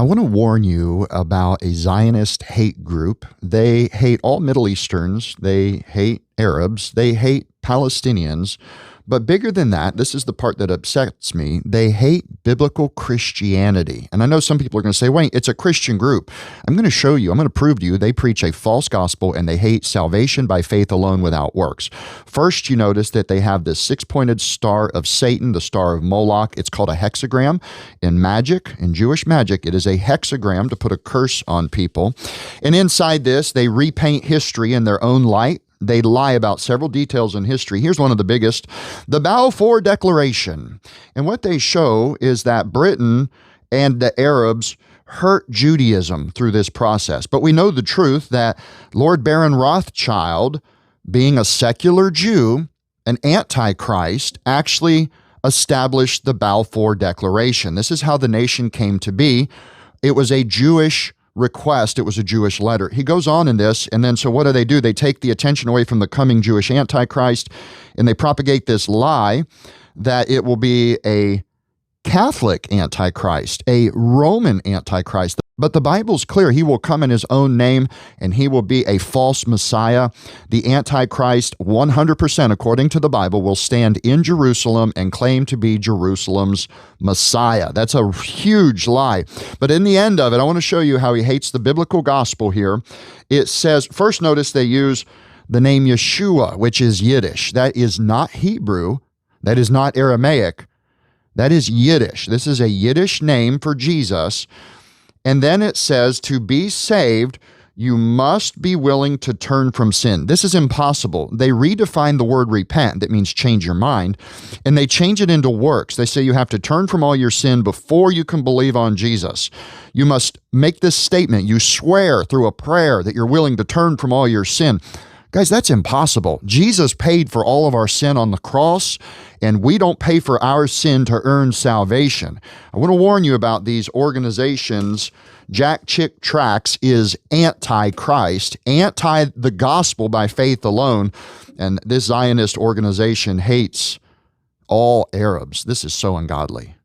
I want to warn you about a Zionist hate group. They hate all Middle Easterns. They hate Arabs. They hate Palestinians. But bigger than that, this is the part that upsets me, they hate biblical Christianity. And I know some people are going to say, wait, it's a Christian group. I'm going to show you, I'm going to prove to you, they preach a false gospel and they hate salvation by faith alone without works. First, you notice that they have this six-pointed star of Satan, the star of Moloch. It's called a hexagram. In magic, in Jewish magic, it is a hexagram to put a curse on people. And inside this, they repaint history in their own light. They lie about several details in history. Here's one of the biggest, the Balfour Declaration. And what they show is that Britain and the Arabs hurt Judaism through this process. But we know the truth that Lord Baron Rothschild, being a secular Jew, an Antichrist, actually established the Balfour Declaration. This is how the nation came to be. It was a Jewish request. It was a Jewish letter. He goes on in this, and then so what do? They take the attention away from the coming Jewish Antichrist, and they propagate this lie that it will be a Catholic Antichrist, a Roman Antichrist. But the Bible's clear. He will come in his own name, and he will be a false Messiah. The Antichrist, 100%, according to the Bible, will stand in Jerusalem and claim to be Jerusalem's Messiah. That's a huge lie. But in the end of it, I want to show you how he hates the biblical gospel here. It says, first notice they use the name Yeshua, which is Yiddish. That is not Hebrew. That is not Aramaic. That is Yiddish. This is a Yiddish name for Jesus. And then it says, to be saved, you must be willing to turn from sin. This is impossible. They redefine the word repent, that means change your mind, and they change it into works. They say you have to turn from all your sin before you can believe on Jesus. You must make this statement. You swear through a prayer that you're willing to turn from all your sin. Guys, that's impossible. Jesus paid for all of our sin on the cross, and we don't pay for our sin to earn salvation. I want to warn you about these organizations. Jack Chick Tracts is anti-Christ, anti the gospel by faith alone, and this Zionist organization hates all Arabs. This is so ungodly.